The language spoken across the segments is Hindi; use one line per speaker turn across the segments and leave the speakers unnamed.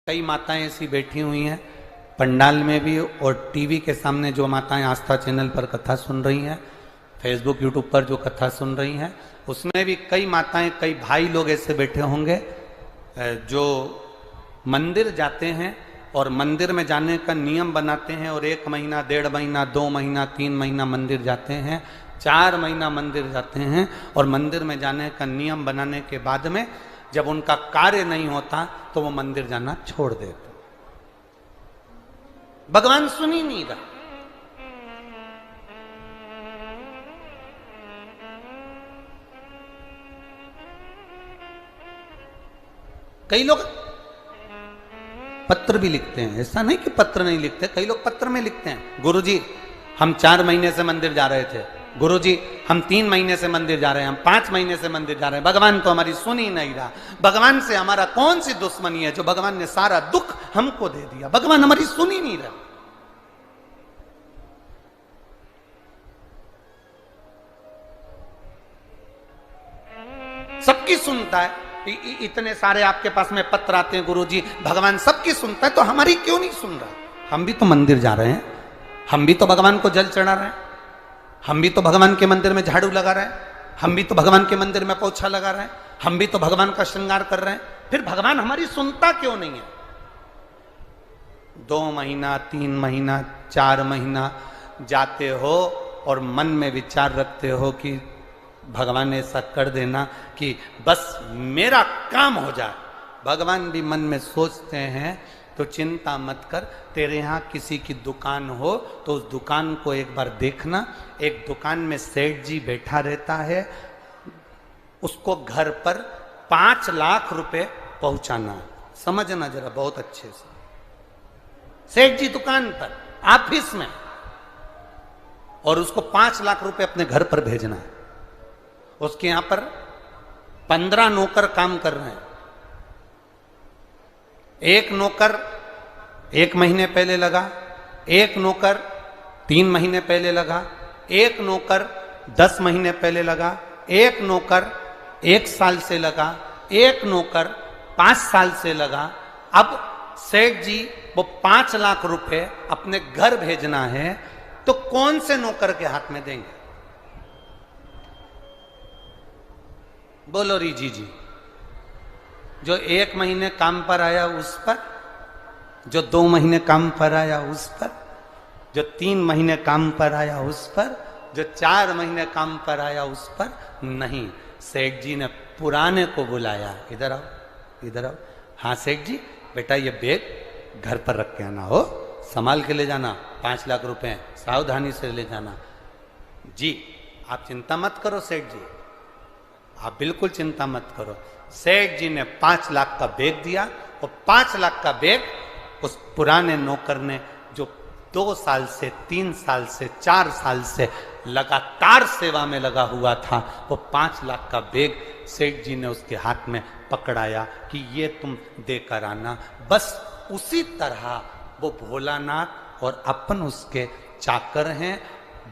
कई माताएं ऐसी बैठी हुई हैं पंडाल में भी और टीवी के सामने जो माताएं आस्था चैनल पर कथा सुन रही हैं, फेसबुक यूट्यूब पर जो कथा सुन रही हैं, उसमें भी कई माताएं कई भाई लोग ऐसे बैठे होंगे जो मंदिर जाते हैं और मंदिर में जाने का नियम बनाते हैं और 1 महीना 1.5 महीना 2 महीना 3 महीना मंदिर जाते हैं, 4 महीना मंदिर जाते हैं और मंदिर में जाने का नियम बनाने के बाद में जब उनका कार्य नहीं होता तो वो मंदिर जाना छोड़ देते। भगवान सुन ही नहीं रहा। कई लोग पत्र भी लिखते हैं, ऐसा नहीं कि पत्र नहीं लिखते, कई लोग पत्र में लिखते हैं, गुरुजी हम 4 महीने से मंदिर जा रहे थे, गुरुजी हम 3 महीने से मंदिर जा रहे हैं, हम 5 महीने से मंदिर जा रहे हैं, भगवान तो हमारी सुन ही नहीं रहा। भगवान से हमारा कौन सी दुश्मनी है जो भगवान ने सारा दुख हमको दे दिया, भगवान हमारी सुन ही नहीं रहा। सबकी सुनता है, इतने सारे आपके पास में पत्र आते हैं, गुरुजी भगवान सबकी सुनता है तो हमारी क्यों नहीं सुन रहा? हम भी तो मंदिर जा रहे हैं, हम भी तो भगवान को जल चढ़ा रहे हैं, हम भी तो भगवान के मंदिर में झाड़ू लगा रहे हैं, हम भी तो भगवान के मंदिर में पोछा लगा रहे हैं, हम भी तो भगवान का श्रृंगार कर रहे हैं, फिर भगवान हमारी सुनता क्यों नहीं है? 2 महीना 3 महीना 4 महीना जाते हो और मन में विचार रखते हो कि भगवान ऐसा कर देना कि बस मेरा काम हो जाए। भगवान भी मन में सोचते हैं तो चिंता मत कर, तेरे यहाँ किसी की दुकान हो तो उस दुकान को एक बार देखना। एक दुकान में सेठ जी बैठा रहता है, उसको घर पर 5 लाख रुपए पहुंचाना। समझना जरा बहुत अच्छे से, सेठ जी दुकान पर ऑफिस में, और उसको 5 लाख रुपए अपने घर पर भेजना है। उसके यहां पर 15 नौकर काम कर रहे हैं। एक नौकर 1 महीने पहले लगा, एक नौकर 3 महीने पहले लगा, एक नौकर 10 महीने पहले लगा, एक नौकर 1 साल से लगा, एक नौकर 5 साल से लगा। अब सेठ जी वो 5 लाख रुपए अपने घर भेजना है तो कौन से नौकर के हाथ में देंगे? बोलो रीजी जी। जो 1 महीने काम पर आया उस पर, जो 2 महीने काम पर आया उस पर, जो 3 महीने काम पर आया उस पर, जो 4 महीने काम पर आया उस पर नहीं। सेठ जी ने पुराने को बुलाया, इधर आओ, इधर आओ। हाँ सेठ जी, बेटा ये बैग घर पर रख के आना, हो संभाल के ले जाना, 5 लाख रुपए सावधानी से ले जाना। जी आप चिंता मत करो सेठ जी, आप बिल्कुल चिंता मत करो। सेठ जी ने 5 लाख का बैग दिया और 5 लाख का बैग उस पुराने नौकर ने जो 2 साल से 3 साल से 4 साल से लगातार सेवा में लगा हुआ था, वो 5 लाख का बैग सेठ जी ने उसके हाथ में पकड़ाया कि ये तुम देकर आना। बस उसी तरह वो भोलानाथ और अपन उसके चाकर हैं,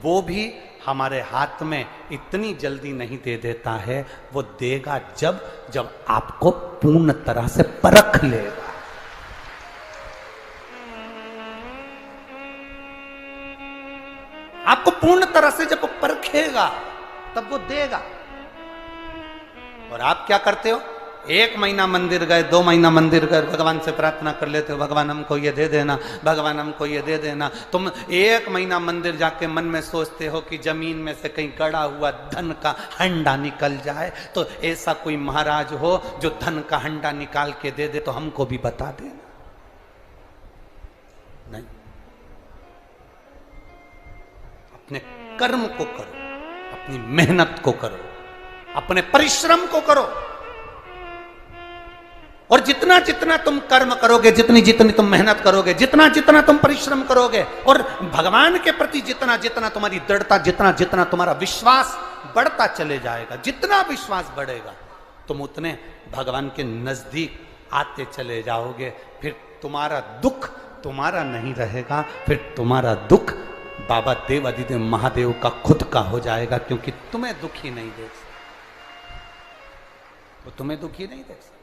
वो भी हमारे हाथ में इतनी जल्दी नहीं दे देता है, वो देगा जब जब आपको पूर्ण तरह से परख लेगा। आपको पूर्ण तरह से जब वो परखेगा तब वो देगा। और आप क्या करते हो? 1 महीना मंदिर गए, 2 महीना मंदिर गए, भगवान से प्रार्थना कर लेते हो, भगवान हमको ये दे देना, भगवान हमको ये दे देना। तुम 1 महीना मंदिर जाके मन में सोचते हो कि जमीन में से कहीं गड़ा हुआ धन का हंडा निकल जाए, तो ऐसा कोई महाराज हो जो धन का हंडा निकाल के दे दे तो हमको भी बता देना। नहीं, अपने कर्म को करो, अपनी मेहनत को करो, अपने परिश्रम को करो। और जितना जितना तुम कर्म करोगे, जितनी जितनी तुम मेहनत करोगे, जितना जितना तुम परिश्रम करोगे, और भगवान के प्रति जितना जितना तुम्हारी दृढ़ता, जितना जितना तुम्हारा विश्वास बढ़ता चले जाएगा, जितना विश्वास बढ़ेगा तुम उतने भगवान के नजदीक आते चले जाओगे। फिर तुम्हारा दुख तुम्हारा नहीं रहेगा, फिर तुम्हारा दुख बाबा देव अधिदेव महादेव का खुद का हो जाएगा, क्योंकि तुम्हें दुखी नहीं देख सकते, वो तुम्हें दुखी नहीं देख सकते।